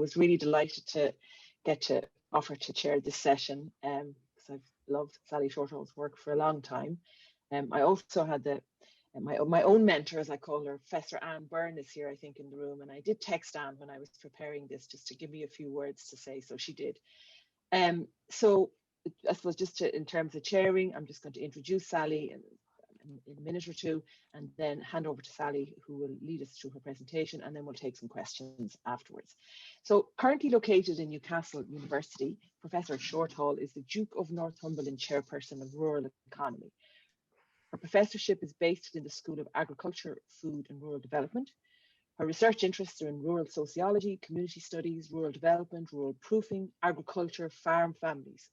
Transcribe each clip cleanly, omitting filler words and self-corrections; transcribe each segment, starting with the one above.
was really delighted to get to offer to chair this session because I've loved Sally Shortall's work for a long time. I also had my own mentor, as I call her, Professor Anne Byrne, is here, I think, in the room. And I did text Anne when I was preparing this just to give me a few words to say, so she did. So I suppose just in terms of chairing, I'm just going to introduce Sally in a minute or two, and then hand over to Sally, who will lead us through her presentation, and then we'll take some questions afterwards. So currently located in Newcastle University, Professor Shortall is the Duke of Northumberland Chairperson of Rural Economy. Her professorship is based in the School of Agriculture, Food and Rural Development. Her research interests are in rural sociology, community studies, rural development, rural proofing, agriculture, farm families.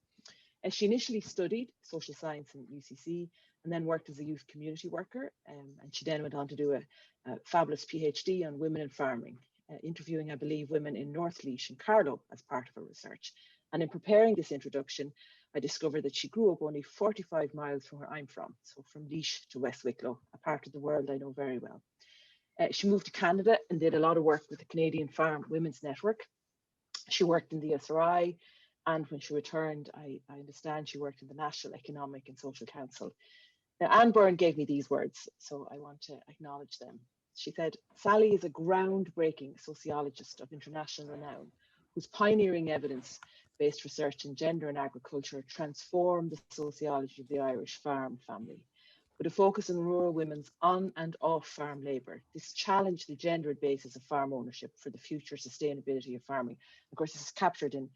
She initially studied social science in UCC and then worked as a youth community worker. And she then went on to do a fabulous PhD on women in farming, interviewing, I believe, women in North Laois and Carlow as part of her research. And in preparing this introduction, I discovered that she grew up only 45 miles from where I'm from, so from Laois to West Wicklow, a part of the world I know very well. She moved to Canada and did a lot of work with the Canadian Farm Women's Network. She worked in the SRI, and when she returned, I understand she worked in the National Economic and Social Council. Now, Anne Byrne gave me these words, so I want to acknowledge them. She said, "Sally is a groundbreaking sociologist of international renown, whose pioneering evidence-based research in gender and agriculture transformed the sociology of the Irish farm family. With a focus on rural women's on and off farm labour, this challenged the gendered basis of farm ownership for the future sustainability of farming." Of course, this is captured in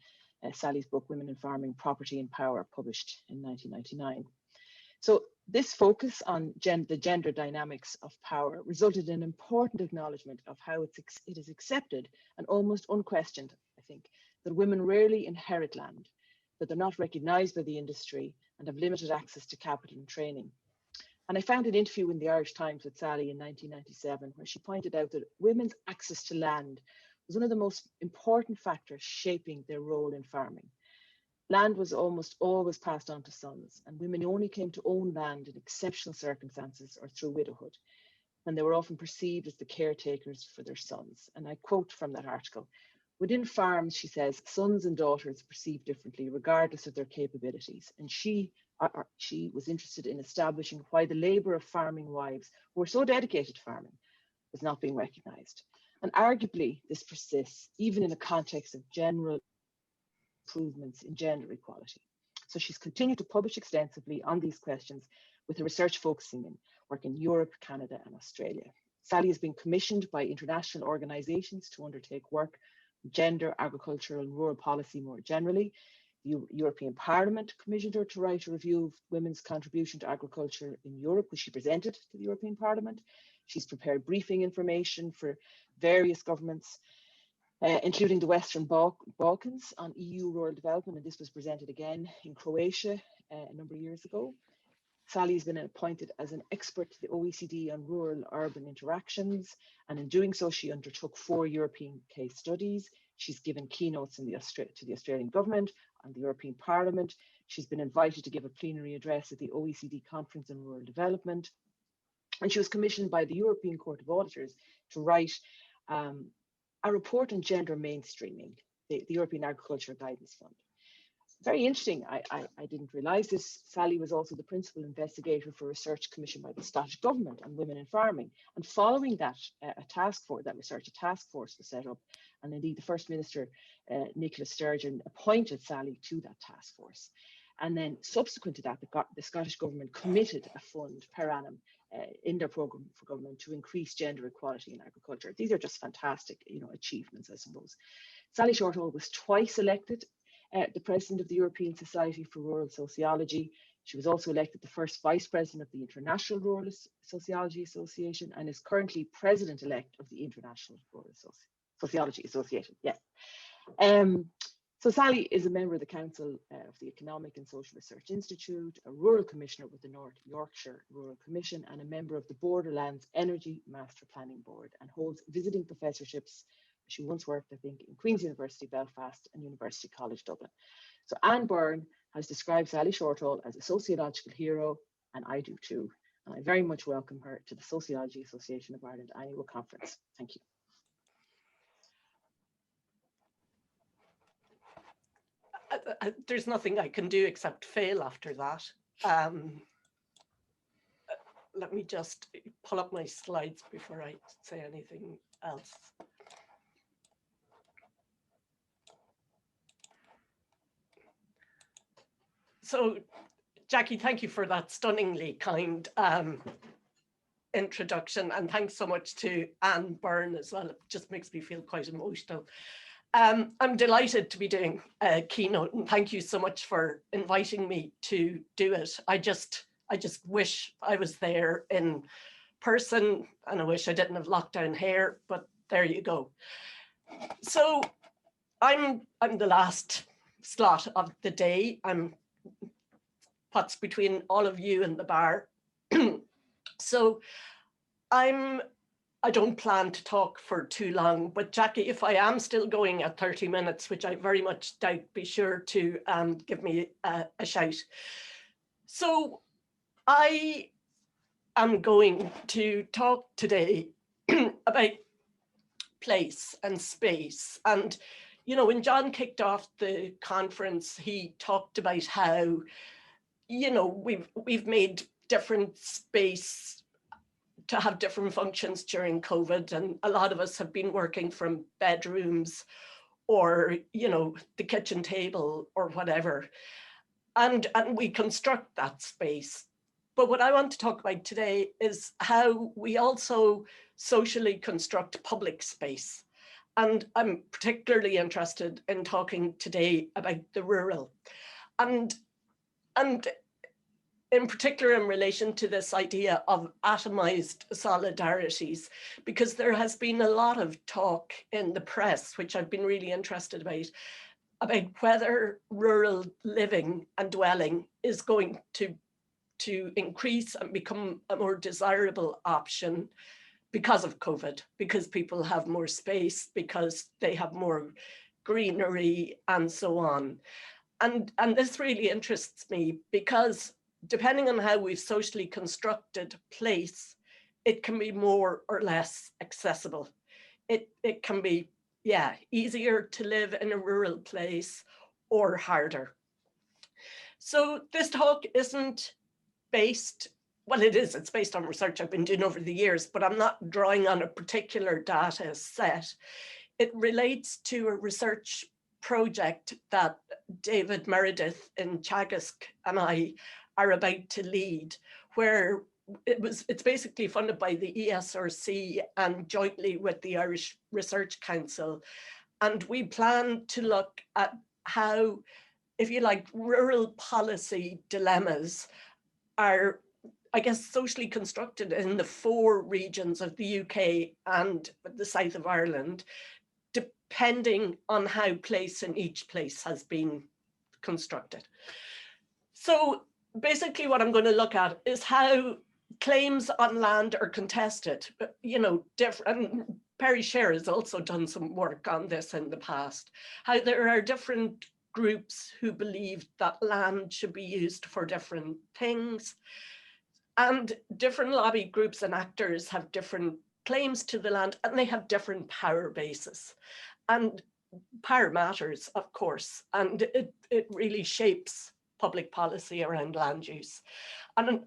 Sally's book, Women in Farming, Property and Power, published in 1999. So this focus on the gender dynamics of power resulted in an important acknowledgement of how it is accepted and almost unquestioned, I think, that women rarely inherit land, that they're not recognised by the industry and have limited access to capital and training. And I found an interview in the Irish Times with Sally in 1997, where she pointed out that women's access to land was one of the most important factors shaping their role in farming. Land was almost always passed on to sons, and women only came to own land in exceptional circumstances or through widowhood, and they were often perceived as the caretakers for their sons. And I quote from that article, "Within farms," she says, "sons and daughters are perceived differently regardless of their capabilities." And she was interested in establishing why the labour of farming wives, who were so dedicated to farming, was not being recognised. And arguably, this persists even in a context of general improvements in gender equality. So she's continued to publish extensively on these questions, with her research focusing in work in Europe, Canada and Australia. Sally has been commissioned by international organisations to undertake work on gender, agricultural and rural policy more generally. The European Parliament commissioned her to write a review of women's contribution to agriculture in Europe, which she presented to the European Parliament. She's prepared briefing information for various governments, including the Western Balkans, on EU rural development, and this was presented again in Croatia a number of years ago. Sally has been appointed as an expert to the OECD on rural-urban interactions, and in doing so, she undertook 4 European case studies. She's given keynotes to the Australian government and the European Parliament. She's been invited to give a plenary address at the OECD Conference on Rural Development, and she was commissioned by the European Court of Auditors to write a report on gender mainstreaming, the European Agriculture Guidance Fund. Very interesting, I didn't realise this. Sally was also the principal investigator for research commissioned by the Scottish Government on women in farming. And following that, a task force was set up. And indeed, the First Minister, Nicola Sturgeon, appointed Sally to that task force. And then subsequent to that, the Scottish Government committed a fund per annum in their programme for government to increase gender equality in agriculture. These are just fantastic, achievements, I suppose. Sally Shortall was twice elected the President of the European Society for Rural Sociology. She was also elected the first Vice President of the International Rural Sociology Association and is currently President-elect of the International Rural Sociology Association. Yeah. So Sally is a member of the Council of the Economic and Social Research Institute, a Rural Commissioner with the North Yorkshire Rural Commission, and a member of the Borderlands Energy Master Planning Board, and holds visiting professorships. She once worked, I think, in Queen's University Belfast and University College Dublin. So Anne Byrne has described Sally Shortall as a sociological hero, and I do too. And I very much welcome her to the Sociology Association of Ireland Annual Conference. Thank you. there's nothing I can do except fail after that. Let me just pull up my slides before I say anything else. So, Jackie, thank you for that stunningly kind introduction, and thanks so much to Anne Byrne as well. It just makes me feel quite emotional. I'm delighted to be doing a keynote, and thank you so much for inviting me to do it. I just wish I was there in person, and I wish I didn't have lockdown hair, but there you go. So I'm the last slot of the day. I'm what's between all of you and the bar. So I don't plan to talk for too long, but Jackie, if I am still going at 30 minutes, which I very much doubt, be sure to give me a shout. So I am going to talk today about place and space. And, you know, when John kicked off the conference, he talked about how, you know, we've made different space to have different functions during COVID, and a lot of us have been working from bedrooms or, you know, the kitchen table or whatever, and we construct that space. But what I want to talk about today is how we also socially construct public space, and I'm particularly interested in talking today about the rural, and in particular in relation to this idea of atomized solidarities, because there has been a lot of talk in the press, which I've been really interested about whether rural living and dwelling is going to increase and become a more desirable option because of COVID, because people have more space, because they have more greenery and so on. And this really interests me because depending on how we've socially constructed place, it can be more or less accessible. It can be, yeah, easier to live in a rural place or harder. So this talk isn't based, well, it is, it's based on research I've been doing over the years, but I'm not drawing on a particular data set. It relates to a research project that David Meredith in Chagask and I are about to lead, where it's basically funded by the ESRC and jointly with the Irish Research Council. And we plan to look at how, if you like, rural policy dilemmas are, I guess, socially constructed in the 4 regions of the UK and the south of Ireland, depending on how place in each place has been constructed. So basically what I'm going to look at is how claims on land are contested, you know, different. Perry Sher has also done some work on this in the past, how there are different groups who believe that land should be used for different things, and different lobby groups and actors have different claims to the land, and they have different power bases. And power matters, of course, and it really shapes public policy around land use. And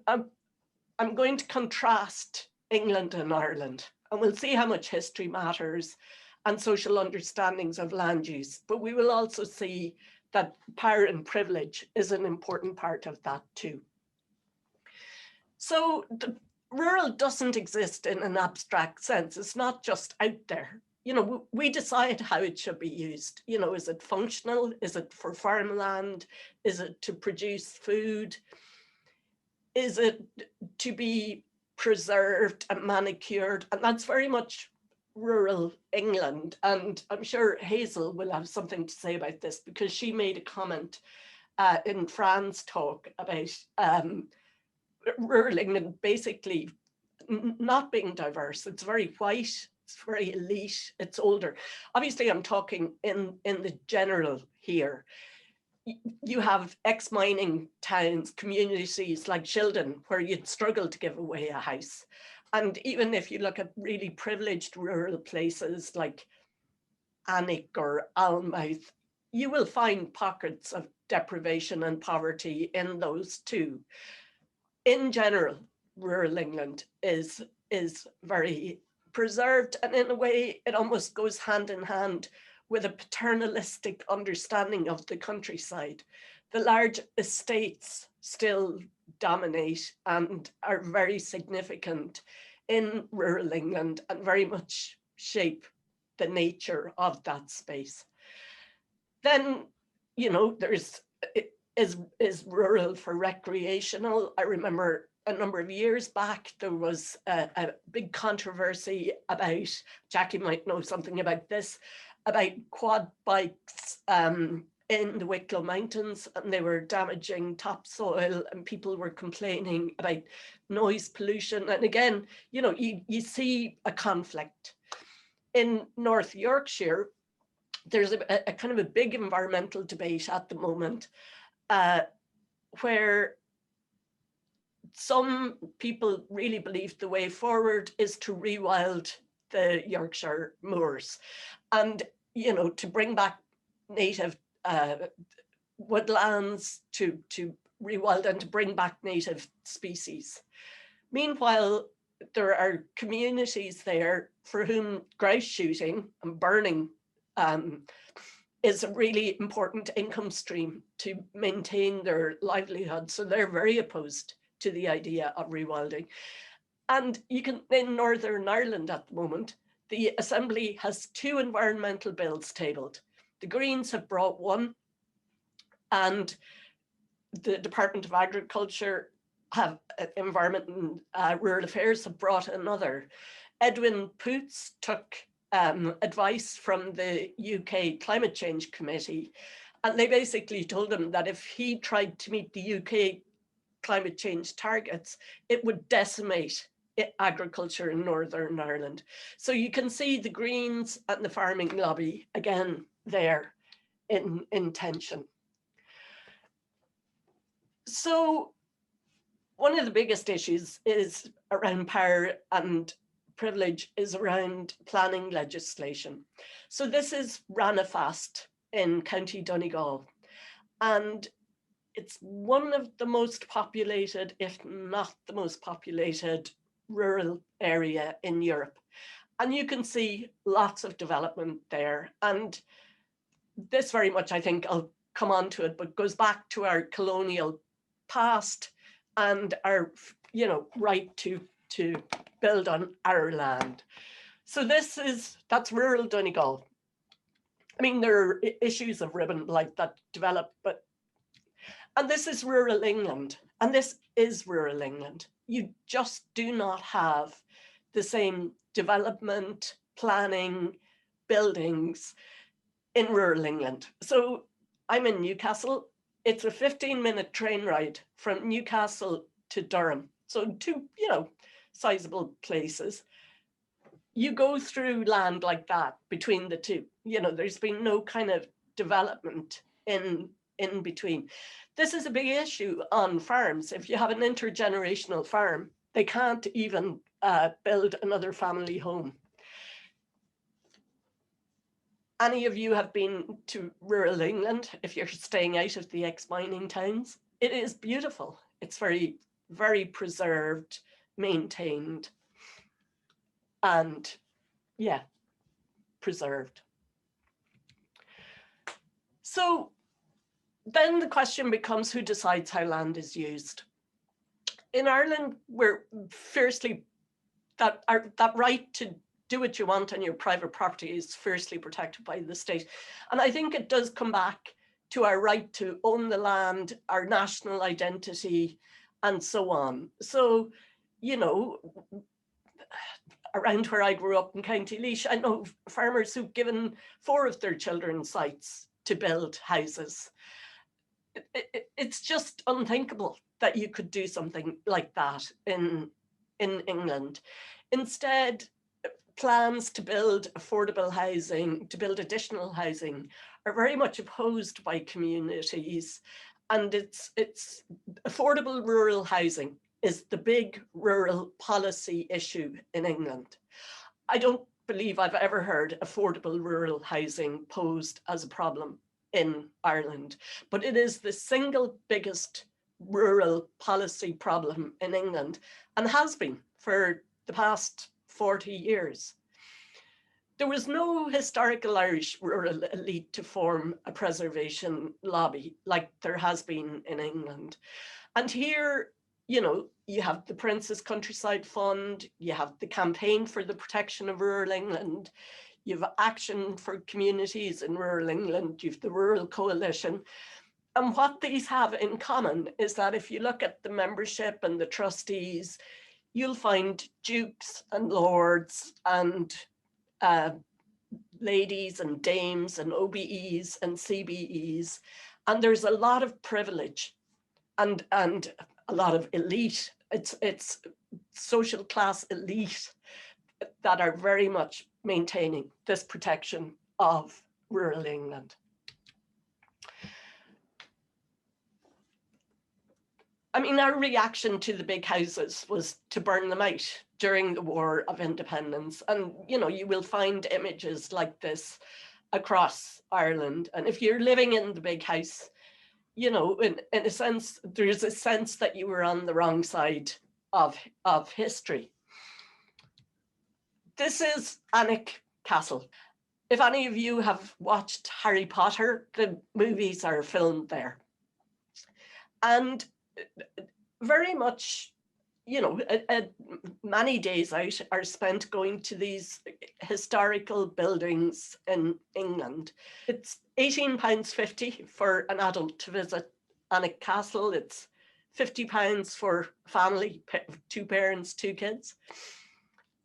I'm going to contrast England and Ireland, and we'll see how much history matters and social understandings of land use, but we will also see that power and privilege is an important part of that too. So the rural doesn't exist in an abstract sense. It's not just out there. You know, we decide how it should be used. You know, is it functional? Is it for farmland? Is it to produce food? Is it to be preserved and manicured? And that's very much rural England. And I'm sure Hazel will have something to say about this, because she made a comment in Fran's talk about rural England basically not being diverse. It's very white, it's very elite, it's older. Obviously, I'm talking in the general here. You have ex-mining towns, communities like Shildon, where you'd struggle to give away a house. And even if you look at really privileged rural places like Alnwick or Almouth, you will find pockets of deprivation and poverty in those too. In general, rural England is very preserved, and in a way it almost goes hand in hand with a paternalistic understanding of the countryside. The large estates still dominate and are very significant in rural England and very much shape the nature of that space. Then, you know, is rural for recreational. I remember a number of years back, there was a big controversy about, Jackie might know something about this, about quad bikes in the Wicklow Mountains, and they were damaging topsoil, and people were complaining about noise pollution. And again, you know, you see a conflict. In North Yorkshire, there's a kind of a big environmental debate at the moment, where some people really believe the way forward is to rewild the Yorkshire moors, and, you know, to bring back native woodlands, to rewild and to bring back native species. Meanwhile, there are communities there for whom grouse shooting and burning is a really important income stream to maintain their livelihood. So they're very opposed to the idea of rewilding. And you can, in Northern Ireland at the moment, the Assembly has 2 environmental bills tabled. The Greens have brought one, and the Department of Agriculture, Environment and Rural Affairs have brought another. Edwin Poots took advice from the UK Climate Change Committee, and they basically told him that if he tried to meet the UK climate change targets, it would decimate agriculture in Northern Ireland. So you can see the Greens and the farming lobby again there in tension. So one of the biggest issues is around power and privilege, is around planning legislation. So this is Ranafast in County Donegal, and it's one of the most populated, if not the most populated, rural area in Europe. And you can see lots of development there. And this very much, I think, I'll come on to it, but goes back to our colonial past and our, you know, right to build on our land. So that's rural Donegal. I mean, there are issues of ribbon like that develop, and this is rural England, and this is rural England. You just do not have the same development, planning, buildings in rural England. So I'm in Newcastle. It's a 15-minute train ride from Newcastle to Durham. So 2, you know, sizable places. You go through land like that between the 2. You know, there's been no kind of development in between. This is a big issue on farms. If you have an intergenerational farm, they can't even build another family home. Any of you have been to rural England, if you're staying out of the ex-mining towns? It is beautiful. It's very, very preserved, maintained, and yeah, preserved. So then the question becomes, who decides how land is used? In Ireland, we're fiercely, that right to do what you want on your private property is fiercely protected by the state. And I think it does come back to our right to own the land, our national identity, and so on. So, you know, around where I grew up in County Laois, I know farmers who've given 4 of their children sites to build houses. It's just unthinkable that you could do something like that in England. Instead, plans to build affordable housing, to build additional housing, are very much opposed by communities. And it's affordable rural housing is the big rural policy issue in England. I don't believe I've ever heard affordable rural housing posed as a problem in Ireland, but it is the single biggest rural policy problem in England, and has been for the past 40 years. There was no historical Irish rural elite to form a preservation lobby like there has been in England. And here, you know, you have the Prince's Countryside Fund, you have the Campaign for the Protection of Rural England, you have Action for Communities in Rural England, you have the Rural Coalition. And what these have in common is that if you look at the membership and the trustees, you'll find dukes and lords and ladies and dames and OBEs and CBEs. And there's a lot of privilege and a lot of elite. It's social class elite that are very much maintaining this protection of rural England. I mean, our reaction to the big houses was to burn them out during the War of Independence. And, you know, you will find images like this across Ireland. And if you're living in the big house, you know, in a sense, there's a sense that you were on the wrong side of history. This is Alnwick Castle. If any of you have watched Harry Potter, the movies are filmed there. And very much, you know, many days out are spent going to these historical buildings in England. It's £18.50 for an adult to visit Alnwick Castle. It's £50 for family, 2 parents, 2 kids.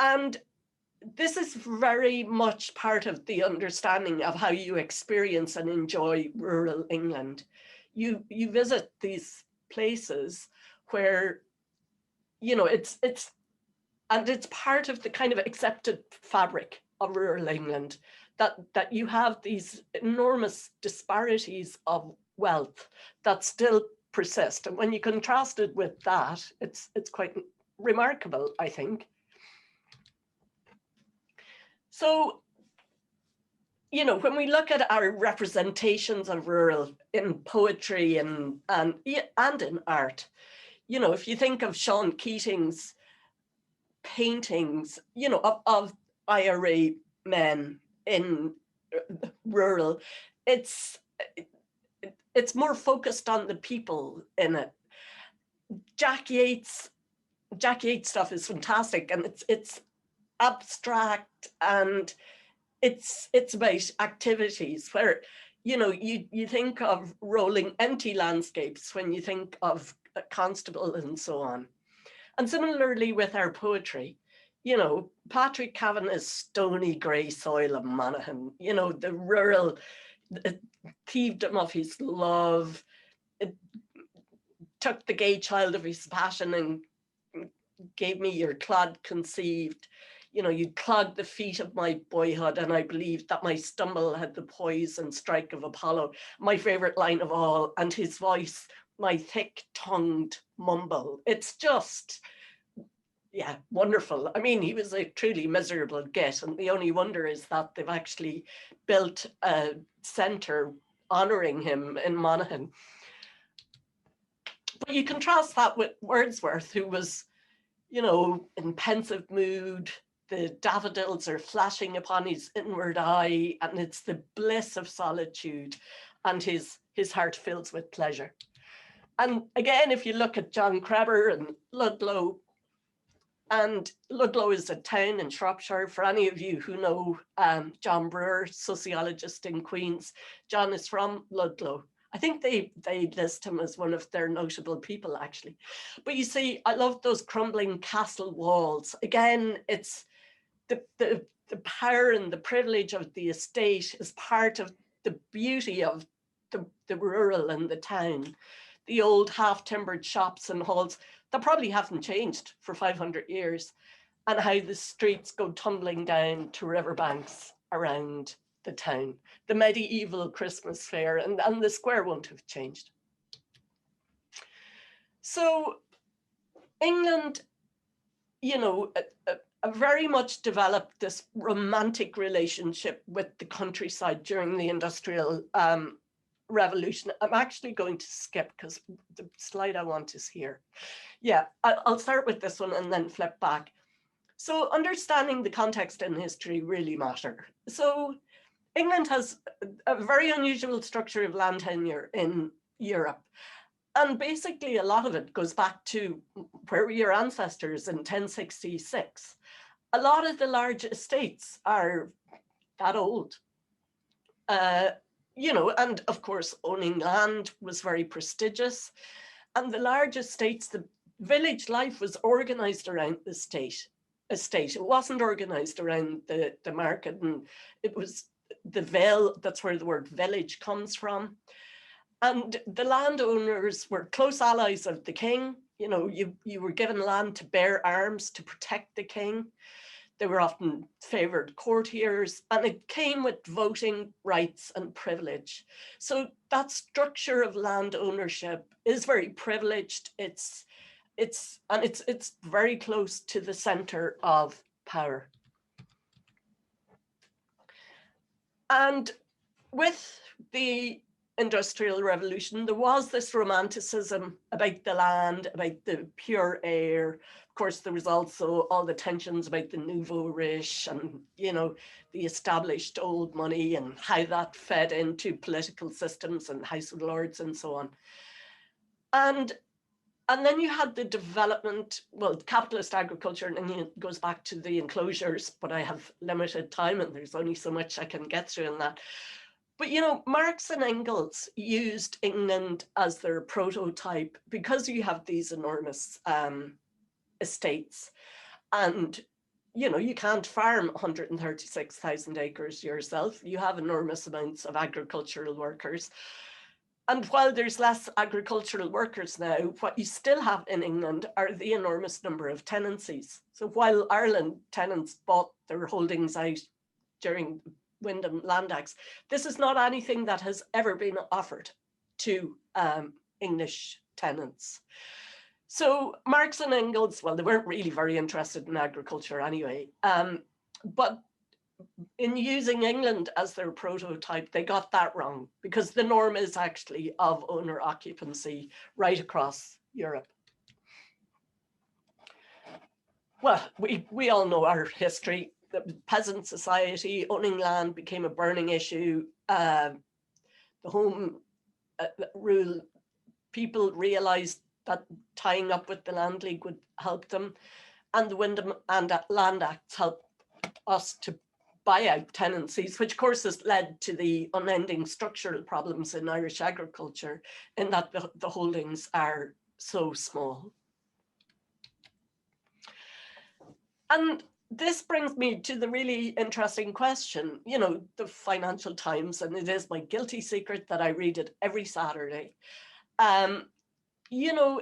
And this is very much part of the understanding of how you experience and enjoy rural England. You visit these places where, you know, it's part of the kind of accepted fabric of rural England, that you have these enormous disparities of wealth that still persist. And when you contrast it with that, it's quite remarkable, I think. So, you know, when we look at our representations of rural in poetry and in art, you know, if you think of Sean Keating's paintings, you know, of IRA men in rural, it's more focused on the people in it. Jack Yeats stuff is fantastic, and it's abstract, and it's about activities where, you know, you think of rolling empty landscapes when you think of a constable and so on. And similarly with our poetry, you know, Patrick Kavanagh's stony grey soil of Monaghan, you know, the rural, thieved him of his love, it took the gay child of his passion and gave me your clod conceived. You know, you clogged the feet of my boyhood, and I believed that my stumble had the poise and strike of Apollo. My favorite line of all, and his voice, my thick-tongued mumble. It's just, yeah, wonderful. I mean, he was a truly miserable git, and the only wonder is that they've actually built a centre honouring him in Monaghan. But you contrast that with Wordsworth, who was, you know, in pensive mood. The daffodils are flashing upon his inward eye, and it's the bliss of solitude, and his heart fills with pleasure. And again, if you look at John Creber and Ludlow, and Ludlow is a town in Shropshire. For any of you who know John Brewer, sociologist in Queens, John is from Ludlow. I think they list him as one of their notable people, actually. But you see, I love those crumbling castle walls. Again, it's the power and the privilege of the estate is part of the beauty of the rural and the town. The old half-timbered shops and halls that probably haven't changed for 500 years, and how the streets go tumbling down to riverbanks around the town. The medieval Christmas fair, and the square won't have changed. So England, you know, very much developed this romantic relationship with the countryside during the industrial revolution. I'm actually going to skip because the slide I want is here. Yeah, I'll start with this one and then flip back. So understanding the context and history really matter. So England has a very unusual structure of land tenure in Europe. And basically a lot of it goes back to where were your ancestors in 1066. A lot of the large estates are that old. You know, and of course, owning land was very prestigious. And the large estates, the village life was organized around the estate. It wasn't organized around the market, and it was the vale, that's where the word village comes from. And the landowners were close allies of the king. You know, you were given land to bear arms to protect the king. They were often favored courtiers, and it came with voting rights and privilege. So that structure of land ownership is very privileged. It's very close to the center of power. And with the Industrial Revolution, there was this romanticism about the land, about the pure air. Of course, there was also all the tensions about the nouveau riche and, you know, the established old money and how that fed into political systems and House of Lords and so on. And then you had the development, well, capitalist agriculture, and then it goes back to the enclosures, but I have limited time and there's only so much I can get through in that. But, you know, Marx and Engels used England as their prototype because you have these enormous estates. And, you know, you can't farm 136,000 acres yourself. You have enormous amounts of agricultural workers. And while there's less agricultural workers now, what you still have in England are the enormous number of tenancies. So while Ireland tenants bought their holdings out during Wyndham Land Acts, this is not anything that has ever been offered to English tenants. So Marx and Engels, well, they weren't really very interested in agriculture anyway, but in using England as their prototype, they got that wrong because the norm is actually of owner occupancy right across Europe. Well, we all know our history. The peasant society, owning land became a burning issue. The home rule, people realized that tying up with the Land League would help them. And the Wyndham and Land Acts helped us to buy out tenancies, which of course has led to the unending structural problems in Irish agriculture in that the holdings are so small. And this brings me to the really interesting question, you know, the Financial Times, and it is my guilty secret that I read it every Saturday. You know,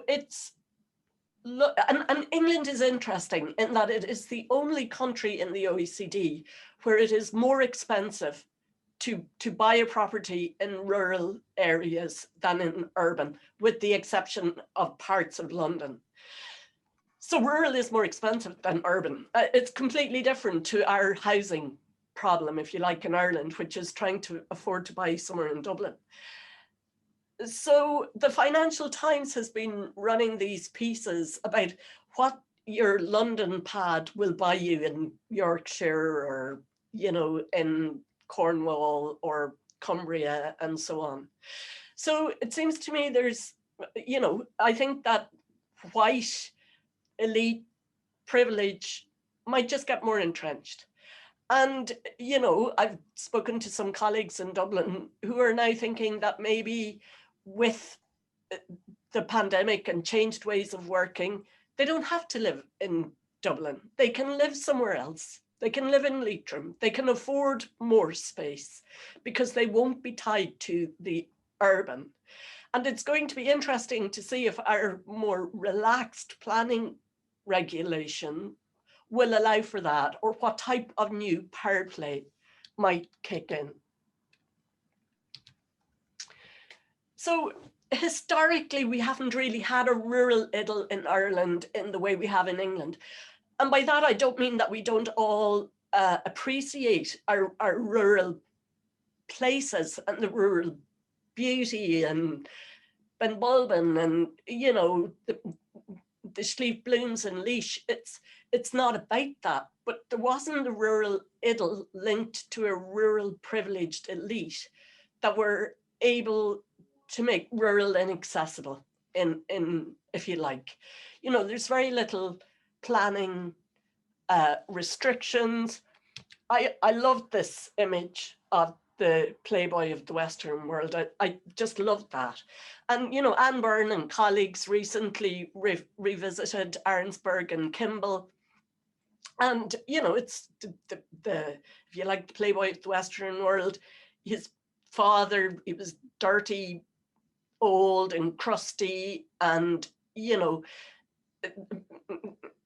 and England is interesting in that it is the only country in the OECD where it is more expensive to buy a property in rural areas than in urban, with the exception of parts of London. So rural is more expensive than urban. It's completely different to our housing problem, if you like, in Ireland, which is trying to afford to buy somewhere in Dublin. So the Financial Times has been running these pieces about what your London pad will buy you in Yorkshire or, you know, in Cornwall or Cumbria and so on. So it seems to me there's, you know, I think that white elite privilege might just get more entrenched. And, you know, I've spoken to some colleagues in Dublin who are now thinking that maybe with the pandemic and changed ways of working, they don't have to live in Dublin. They can live somewhere else. They can live in Leitrim. They can afford more space because they won't be tied to the urban. And it's going to be interesting to see if our more relaxed planning regulation will allow for that, or what type of new power play might kick in. So historically, we haven't really had a rural idyll in Ireland in the way we have in England. And by that, I don't mean that we don't all appreciate our rural places and the rural beauty and Ben Bulben and, you know, the Schlieve Blooms and Laois. It's not about that, but there wasn't a rural idyll linked to a rural privileged elite that were able to make rural inaccessible in if you like. You know, there's very little planning restrictions. I love this image of the Playboy of the Western world. I just loved that. And, you know, Anne Byrne and colleagues recently revisited Arnsberg and Kimball. And, you know, it's the if you like the Playboy of the Western world, his father, he was dirty, old and crusty, and, you know,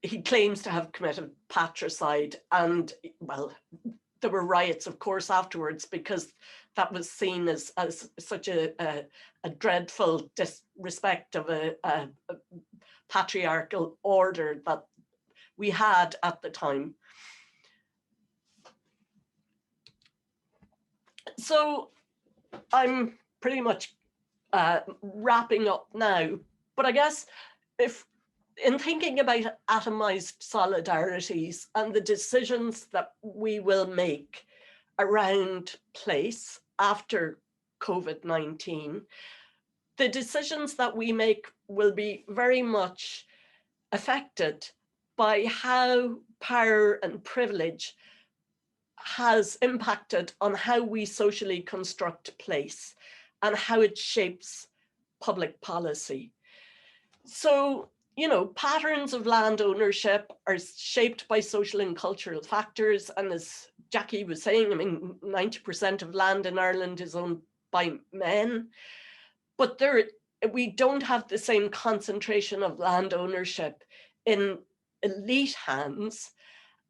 he claims to have committed patricide. And, well, there were riots, of course, afterwards, because that was seen as such a dreadful disrespect of a patriarchal order that we had at the time. So I'm pretty much wrapping up now, but I guess if in thinking about atomized solidarities and the decisions that we will make around place after COVID-19, the decisions that we make will be very much affected by how power and privilege has impacted on how we socially construct place and how it shapes public policy. So, you know, patterns of land ownership are shaped by social and cultural factors. And as Jackie was saying, I mean, 90% of land in Ireland is owned by men, but we don't have the same concentration of land ownership in elite hands.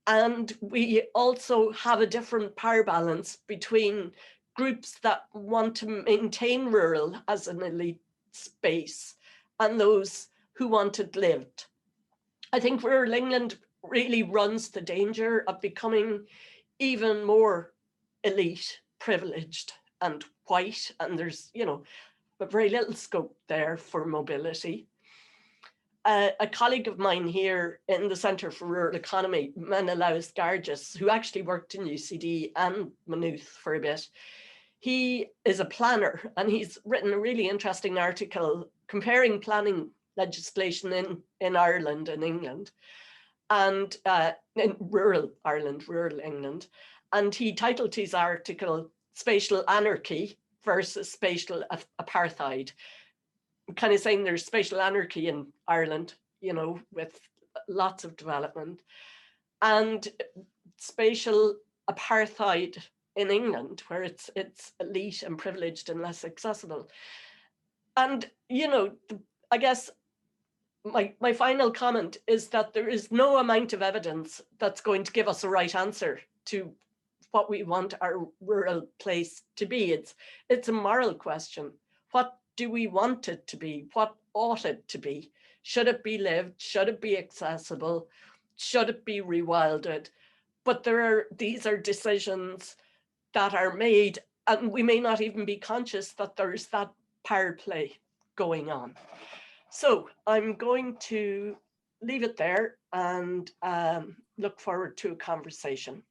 And we also have a different power balance between groups that want to maintain rural as an elite space and those who want it lived. I think rural England really runs the danger of becoming even more elite, privileged and white. And there's, you know, very little scope there for mobility. A colleague of mine here in the Centre for Rural Economy, Menelaus Gargis, who actually worked in UCD and Maynooth for a bit, he is a planner, and he's written a really interesting article comparing planning legislation in Ireland and England, and in rural Ireland, rural England. And he titled his article, Spatial Anarchy versus Spatial Apartheid, kind of saying there's spatial anarchy in Ireland, you know, with lots of development, and spatial apartheid in England, where it's elite and privileged and less accessible. And, you know, I guess my final comment is that there is no amount of evidence that's going to give us a right answer to what we want our rural place to be. It's a moral question. What do we want it to be? What ought it to be? Should it be lived? Should it be accessible? Should it be rewilded? But these are decisions that are made, and we may not even be conscious that there's that power play going on. So I'm going to leave it there and look forward to a conversation.